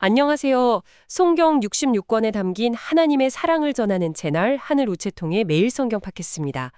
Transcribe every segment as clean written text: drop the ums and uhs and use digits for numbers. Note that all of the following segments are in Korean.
안녕하세요. 성경 66권에 담긴 하나님의 사랑을 전하는 채널 하늘 우체통의 매일 성경 팟캐스트입니다.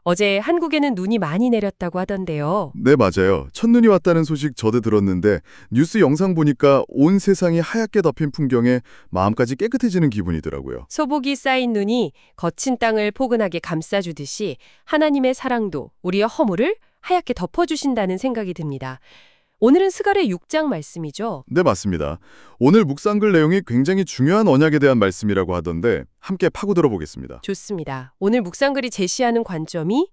어제 한국에는 눈이 많이 내렸다고 하던데요. 네, 맞아요. 첫눈이 왔다는 소식 저도 들었는데 뉴스 영상 보니까 온 세상이 하얗게 덮인 풍경에 마음까지 깨끗해지는 기분이더라고요. 소복이 쌓인 눈이 거친 땅을 포근하게 감싸주듯이 하나님의 사랑도 우리의 허물을 하얗게 덮어주신다는 생각이 듭니다. 오늘은 스가랴 6장 말씀이죠. 네, 맞습니다. 오늘 묵상글 내용이 굉장히 중요한 언약에 대한 말씀이라고 하던데 함께 파고 들어보겠습니다. 좋습니다. 오늘 묵상글이 제시하는 관점이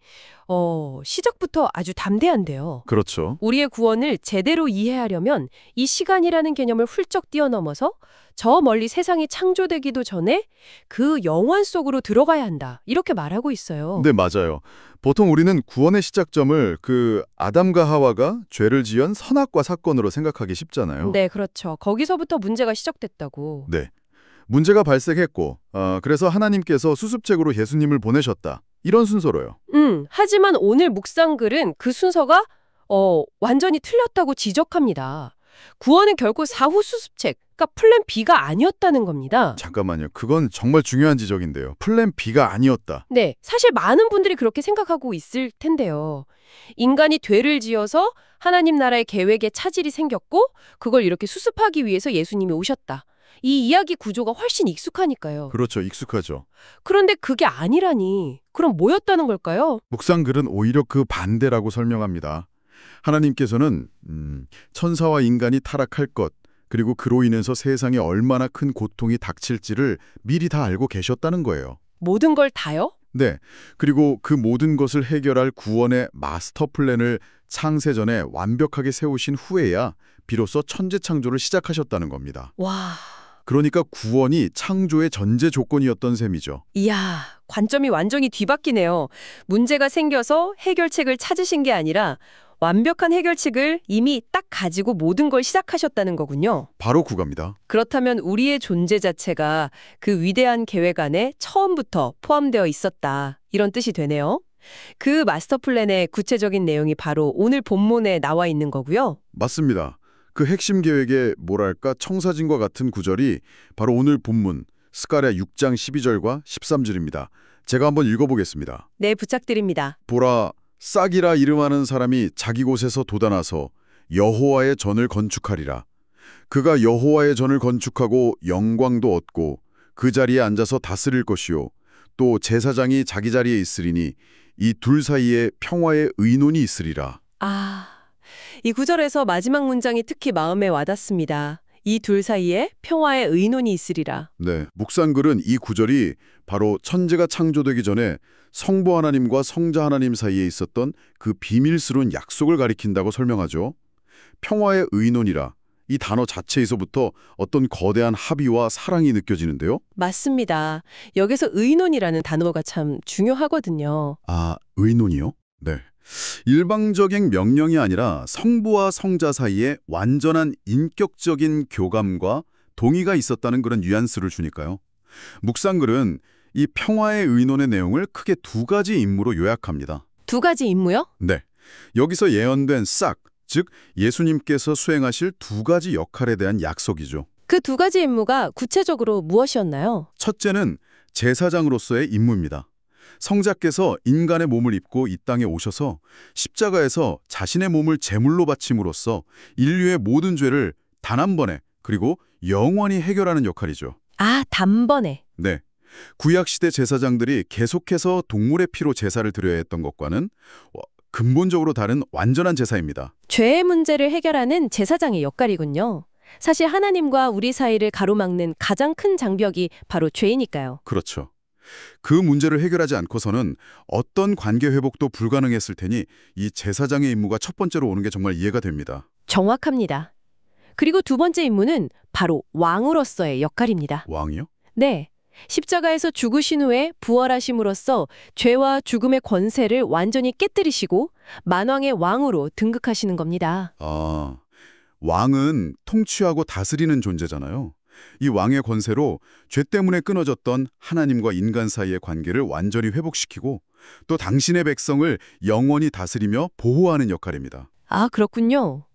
시작부터 아주 담대한데요. 그렇죠. 우리의 구원을 제대로 이해하려면 이 시간이라는 개념을 훌쩍 뛰어넘어서 저 멀리 세상이 창조되기도 전에 그 영원 속으로 들어가야 한다. 이렇게 말하고 있어요. 네, 맞아요. 보통 우리는 구원의 시작점을 아담과 하와가 죄를 지은 선악과 사건으로 생각하기 쉽잖아요. 네, 그렇죠. 거기서부터 문제가 시작됐다고. 네. 문제가 발생했고 그래서 하나님께서 수습책으로 예수님을 보내셨다. 이런 순서로요. 하지만 오늘 묵상글은 그 순서가 완전히 틀렸다고 지적합니다. 구원은 결코 사후 수습책, 그러니까 플랜 B가 아니었다는 겁니다. 잠깐만요. 그건 정말 중요한 지적인데요. 플랜 B가 아니었다. 네, 사실 많은 분들이 그렇게 생각하고 있을 텐데요. 인간이 죄를 지어서 하나님 나라의 계획에 차질이 생겼고 그걸 이렇게 수습하기 위해서 예수님이 오셨다. 이 이야기 구조가 훨씬 익숙하니까요. 그렇죠. 익숙하죠. 그런데 그게 아니라니. 그럼 뭐였다는 걸까요? 묵상글은 오히려 그 반대라고 설명합니다. 하나님께서는 천사와 인간이 타락할 것, 그리고 그로 인해서 세상에 얼마나 큰 고통이 닥칠지를 미리 다 알고 계셨다는 거예요. 모든 걸 다요? 네. 그리고 그 모든 것을 해결할 구원의 마스터 플랜을 창세 전에 완벽하게 세우신 후에야 비로소 천재 창조를 시작하셨다는 겁니다. 와, 그러니까 구원이 창조의 전제 조건이었던 셈이죠. 이야, 관점이 완전히 뒤바뀌네요. 문제가 생겨서 해결책을 찾으신 게 아니라 완벽한 해결책을 이미 딱 가지고 모든 걸 시작하셨다는 거군요. 바로 그겁니다. 그렇다면 우리의 존재 자체가 그 위대한 계획 안에 처음부터 포함되어 있었다. 이런 뜻이 되네요. 그 마스터 플랜의 구체적인 내용이 바로 오늘 본문에 나와 있는 거고요. 맞습니다. 그 핵심 계획의 청사진과 같은 구절이 바로 오늘 본문 스가랴 6장 12절과 13절입니다. 제가 한번 읽어보겠습니다. 네, 부탁드립니다. 보라, 싹이라 이름하는 사람이 자기 곳에서 돋아나서 여호와의 전을 건축하리라. 그가 여호와의 전을 건축하고 영광도 얻고 그 자리에 앉아서 다스릴 것이요. 또 제사장이 자기 자리에 있으리니 이 둘 사이에 평화의 의논이 있으리라. 이 구절에서 마지막 문장이 특히 마음에 와닿습니다. 이 둘 사이에 평화의 의논이 있으리라. 네, 묵상글은 이 구절이 바로 천지가 창조되기 전에 성부 하나님과 성자 하나님 사이에 있었던 그 비밀스러운 약속을 가리킨다고 설명하죠. 평화의 의논이라 이 단어 자체에서부터 어떤 거대한 합의와 사랑이 느껴지는데요. 맞습니다. 여기서 의논이라는 단어가 참 중요하거든요. 의논이요? 네. 일방적인 명령이 아니라 성부와 성자 사이에 완전한 인격적인 교감과 동의가 있었다는 그런 뉘앙스를 주니까요. 묵상글은 이 평화의 의논의 내용을 크게 두 가지 임무로 요약합니다. 두 가지 임무요? 네. 여기서 예언된 싹, 즉 예수님께서 수행하실 두 가지 역할에 대한 약속이죠. 그 두 가지 임무가 구체적으로 무엇이었나요? 첫째는 제사장으로서의 임무입니다. 성자께서 인간의 몸을 입고 이 땅에 오셔서 십자가에서 자신의 몸을 제물로 바침으로써 인류의 모든 죄를 단 한 번에 그리고 영원히 해결하는 역할이죠. 단번에. 네. 구약시대 제사장들이 계속해서 동물의 피로 제사를 드려야 했던 것과는 근본적으로 다른 완전한 제사입니다. 죄의 문제를 해결하는 제사장의 역할이군요. 사실 하나님과 우리 사이를 가로막는 가장 큰 장벽이 바로 죄이니까요. 그렇죠. 그 문제를 해결하지 않고서는 어떤 관계 회복도 불가능했을 테니 이 제사장의 임무가 첫 번째로 오는 게 정말 이해가 됩니다. 정확합니다. 그리고 두 번째 임무는 바로 왕으로서의 역할입니다. 왕이요? 네. 십자가에서 죽으신 후에 부활하심으로써 죄와 죽음의 권세를 완전히 깨뜨리시고 만왕의 왕으로 등극하시는 겁니다. 왕은 통치하고 다스리는 존재잖아요. 이 왕의 권세로 죄 때문에 끊어졌던 하나님과 인간 사이의 관계를 완전히 회복시키고 또 당신의 백성을 영원히 다스리며 보호하는 역할입니다. 그렇군요.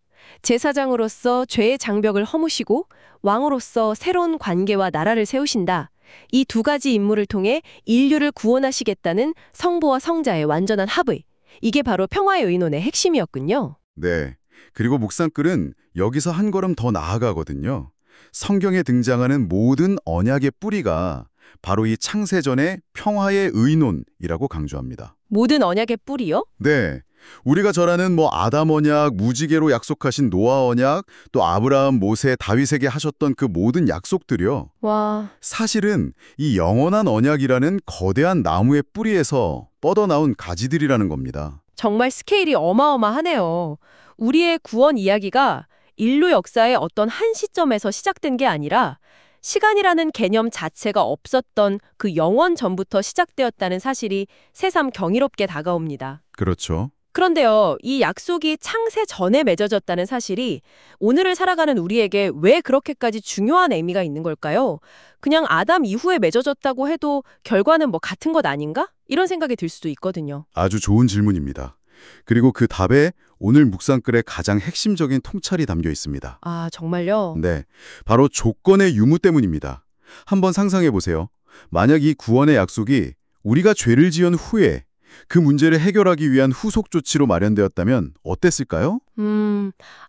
제사장으로서 죄의 장벽을 허무시고 왕으로서 새로운 관계와 나라를 세우신다. 이 두 가지 임무를 통해 인류를 구원하시겠다는 성부와 성자의 완전한 합의. 이게 바로 평화의 의논의 핵심이었군요. 네. 그리고 묵상글은 여기서 한 걸음 더 나아가거든요. 성경에 등장하는 모든 언약의 뿌리가 바로 이 창세전의 평화의 의논이라고 강조합니다. 모든 언약의 뿌리요? 네. 우리가 잘 아는 아담 언약, 무지개로 약속하신 노아 언약, 또 아브라함, 모세, 다윗에게 하셨던 그 모든 약속들이요. 와, 사실은 이 영원한 언약이라는 거대한 나무의 뿌리에서 뻗어나온 가지들이라는 겁니다. 정말 스케일이 어마어마하네요. 우리의 구원 이야기가 인류 역사의 어떤 한 시점에서 시작된 게 아니라 시간이라는 개념 자체가 없었던 그 영원 전부터 시작되었다는 사실이 새삼 경이롭게 다가옵니다. 그렇죠. 그런데요, 이 약속이 창세 전에 맺어졌다는 사실이 오늘을 살아가는 우리에게 왜 그렇게까지 중요한 의미가 있는 걸까요? 그냥 아담 이후에 맺어졌다고 해도 결과는 같은 것 아닌가? 이런 생각이 들 수도 있거든요. 아주 좋은 질문입니다. 그리고 그 답에 오늘 묵상글의 가장 핵심적인 통찰이 담겨 있습니다. 아, 정말요? 네, 바로 조건의 유무 때문입니다. 한번 상상해 보세요. 만약 이 구원의 약속이 우리가 죄를 지은 후에 그 문제를 해결하기 위한 후속 조치로 마련되었다면 어땠을까요?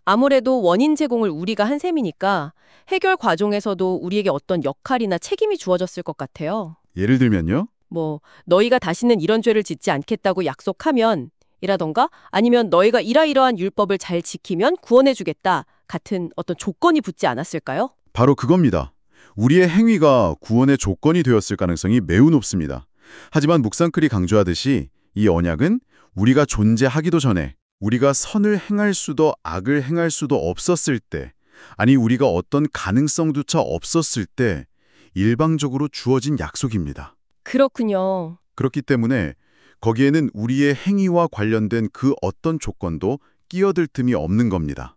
아무래도 원인 제공을 우리가 한 셈이니까 해결 과정에서도 우리에게 어떤 역할이나 책임이 주어졌을 것 같아요. 예를 들면요. 너희가 다시는 이런 죄를 짓지 않겠다고 약속하면 이라던가 아니면 너희가 이러이러한 율법을 잘 지키면 구원해주겠다 같은 어떤 조건이 붙지 않았을까요? 바로 그겁니다. 우리의 행위가 구원의 조건이 되었을 가능성이 매우 높습니다. 하지만 묵상클이 강조하듯이 이 언약은 우리가 존재하기도 전에 우리가 선을 행할 수도 악을 행할 수도 없었을 때, 아니 우리가 어떤 가능성조차 없었을 때 일방적으로 주어진 약속입니다. 그렇군요. 그렇기 때문에 거기에는 우리의 행위와 관련된 그 어떤 조건도 끼어들 틈이 없는 겁니다.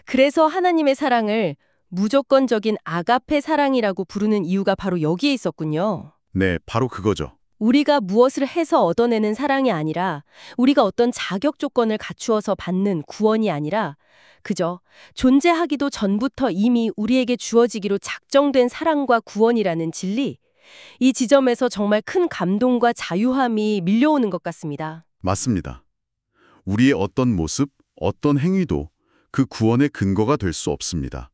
그래서 하나님의 사랑을 무조건적인 아가페 사랑이라고 부르는 이유가 바로 여기에 있었군요. 네, 바로 그거죠. 우리가 무엇을 해서 얻어내는 사랑이 아니라 우리가 어떤 자격 조건을 갖추어서 받는 구원이 아니라 그저 존재하기도 전부터 이미 우리에게 주어지기로 작정된 사랑과 구원이라는 진리, 이 지점에서 정말 큰 감동과 자유함이 밀려오는 것 같습니다. 맞습니다. 우리의 어떤 모습, 어떤 행위도 그 구원의 근거가 될 수 없습니다.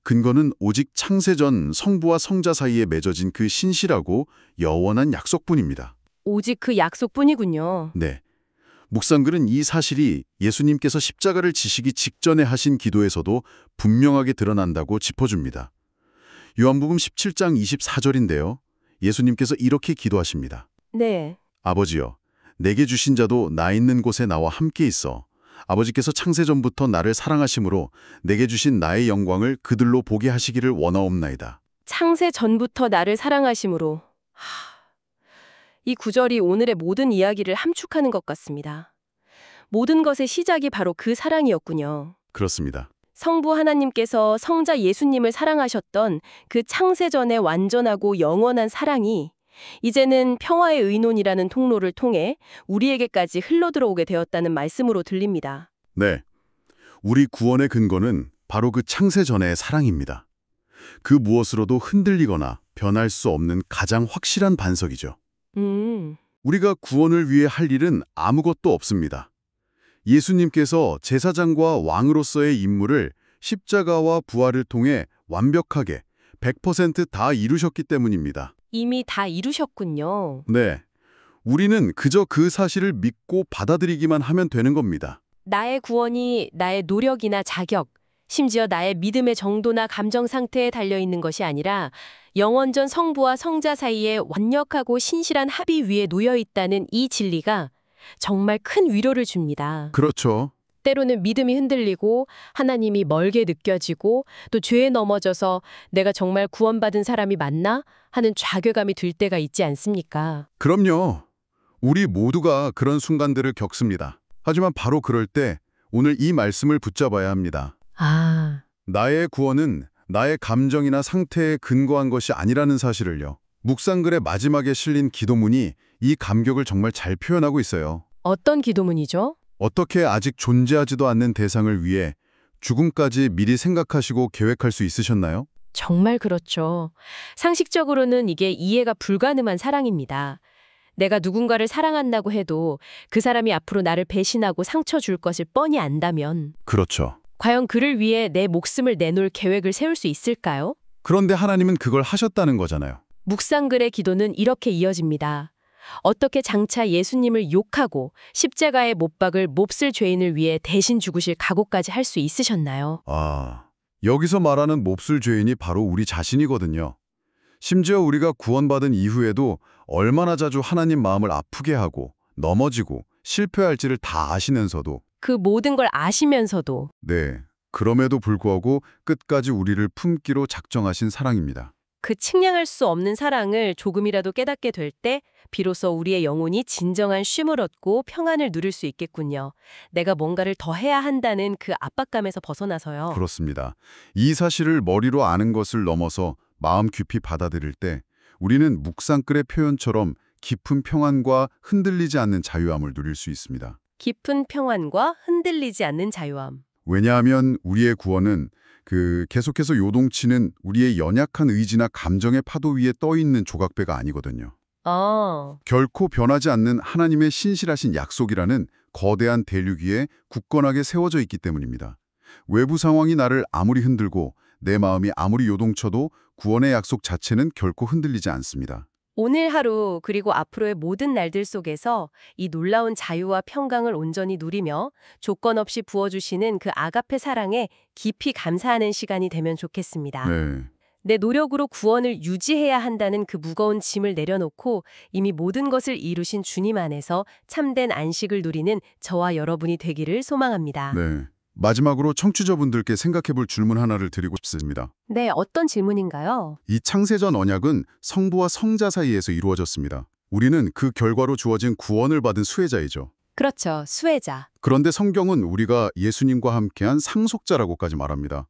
근거는 오직 창세전 성부와 성자 사이에 맺어진 그 신실하고 영원한 약속뿐입니다. 오직 그 약속뿐이군요. 네. 묵상글은 이 사실이 예수님께서 십자가를 지시기 직전에 하신 기도에서도 분명하게 드러난다고 짚어줍니다. 요한복음 17장 24절인데요. 예수님께서 이렇게 기도하십니다. 네. 아버지여, 내게 주신 자도 나 있는 곳에 나와 함께 있어. 아버지께서 창세전부터 나를 사랑하심으로 내게 주신 나의 영광을 그들로 보게 하시기를 원하옵나이다. 창세 전부터 나를 사랑하심으로. 이 구절이 오늘의 모든 이야기를 함축하는 것 같습니다. 모든 것의 시작이 바로 그 사랑이었군요. 그렇습니다. 성부 하나님께서 성자 예수님을 사랑하셨던 그 창세전의 완전하고 영원한 사랑이 이제는 평화의 의논이라는 통로를 통해 우리에게까지 흘러들어오게 되었다는 말씀으로 들립니다. 네. 우리 구원의 근거는 바로 그 창세전의 사랑입니다. 그 무엇으로도 흔들리거나 변할 수 없는 가장 확실한 반석이죠. 우리가 구원을 위해 할 일은 아무것도 없습니다. 예수님께서 제사장과 왕으로서의 임무를 십자가와 부활을 통해 완벽하게 100% 다 이루셨기 때문입니다. 이미 다 이루셨군요. 네. 우리는 그저 그 사실을 믿고 받아들이기만 하면 되는 겁니다. 나의 구원이 나의 노력이나 자격, 심지어 나의 믿음의 정도나 감정 상태에 달려있는 것이 아니라 영원전 성부와 성자 사이에 완벽하고 신실한 합의 위에 놓여있다는 이 진리가 정말 큰 위로를 줍니다. 그렇죠. 때로는 믿음이 흔들리고 하나님이 멀게 느껴지고 또 죄에 넘어져서 내가 정말 구원받은 사람이 맞나 하는 좌괴감이 들 때가 있지 않습니까? 그럼요. 우리 모두가 그런 순간들을 겪습니다. 하지만 바로 그럴 때 오늘 이 말씀을 붙잡아야 합니다. 나의 구원은 나의 감정이나 상태에 근거한 것이 아니라는 사실을요. 묵상글의 마지막에 실린 기도문이 이 감격을 정말 잘 표현하고 있어요. 어떤 기도문이죠? 어떻게 아직 존재하지도 않는 대상을 위해 죽음까지 미리 생각하시고 계획할 수 있으셨나요? 정말 그렇죠. 상식적으로는 이게 이해가 불가능한 사랑입니다. 내가 누군가를 사랑한다고 해도 그 사람이 앞으로 나를 배신하고 상처 줄 것을 뻔히 안다면 그렇죠. 과연 그를 위해 내 목숨을 내놓을 계획을 세울 수 있을까요? 그런데 하나님은 그걸 하셨다는 거잖아요. 묵상글의 기도는 이렇게 이어집니다. 어떻게 장차 예수님을 욕하고 십자가에 못 박을 몹쓸 죄인을 위해 대신 죽으실 각오까지 할 수 있으셨나요? 아, 여기서 말하는 몹쓸 죄인이 바로 우리 자신이거든요. 심지어 우리가 구원받은 이후에도 얼마나 자주 하나님 마음을 아프게 하고 넘어지고 실패할지를 다 아시면서도 그 모든 걸 아시면서도 네, 그럼에도 불구하고 끝까지 우리를 품기로 작정하신 사랑입니다. 그 측량할 수 없는 사랑을 조금이라도 깨닫게 될 때 비로소 우리의 영혼이 진정한 쉼을 얻고 평안을 누릴 수 있겠군요. 내가 뭔가를 더 해야 한다는 그 압박감에서 벗어나서요. 그렇습니다. 이 사실을 머리로 아는 것을 넘어서 마음 깊이 받아들일 때 우리는 묵상글의 표현처럼 깊은 평안과 흔들리지 않는 자유함을 누릴 수 있습니다. 깊은 평안과 흔들리지 않는 자유함. 왜냐하면 우리의 구원은 계속해서 요동치는 우리의 연약한 의지나 감정의 파도 위에 떠 있는 조각배가 아니거든요. 결코 변하지 않는 하나님의 신실하신 약속이라는 거대한 대륙 위에 굳건하게 세워져 있기 때문입니다. 외부 상황이 나를 아무리 흔들고 내 마음이 아무리 요동쳐도 구원의 약속 자체는 결코 흔들리지 않습니다. 오늘 하루 그리고 앞으로의 모든 날들 속에서 이 놀라운 자유와 평강을 온전히 누리며 조건 없이 부어주시는 그 아가페 사랑에 깊이 감사하는 시간이 되면 좋겠습니다. 네. 내 노력으로 구원을 유지해야 한다는 그 무거운 짐을 내려놓고 이미 모든 것을 이루신 주님 안에서 참된 안식을 누리는 저와 여러분이 되기를 소망합니다. 네. 마지막으로 청취자분들께 생각해볼 질문 하나를 드리고 싶습니다. 네, 어떤 질문인가요? 이 창세전 언약은 성부와 성자 사이에서 이루어졌습니다. 우리는 그 결과로 주어진 구원을 받은 수혜자이죠. 그렇죠, 수혜자. 그런데 성경은 우리가 예수님과 함께한 상속자라고까지 말합니다.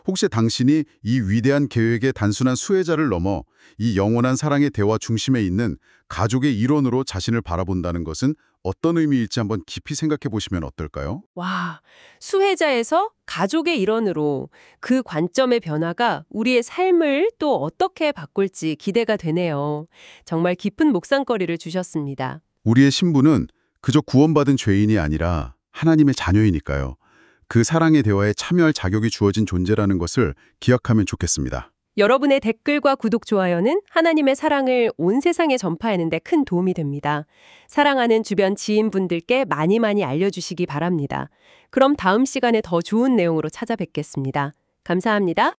혹시 당신이 이 위대한 계획의 단순한 수혜자를 넘어 이 영원한 사랑의 대화 중심에 있는 가족의 일원으로 자신을 바라본다는 것은 어떤 의미일지 한번 깊이 생각해 보시면 어떨까요? 와, 수혜자에서 가족의 일원으로 그 관점의 변화가 우리의 삶을 또 어떻게 바꿀지 기대가 되네요. 정말 깊은 묵상거리를 주셨습니다. 우리의 신분은 그저 구원받은 죄인이 아니라 하나님의 자녀이니까요. 그 사랑의 대화에 참여할 자격이 주어진 존재라는 것을 기억하면 좋겠습니다. 여러분의 댓글과 구독, 좋아요는 하나님의 사랑을 온 세상에 전파하는 데 큰 도움이 됩니다. 사랑하는 주변 지인분들께 많이 알려주시기 바랍니다. 그럼 다음 시간에 더 좋은 내용으로 찾아뵙겠습니다. 감사합니다.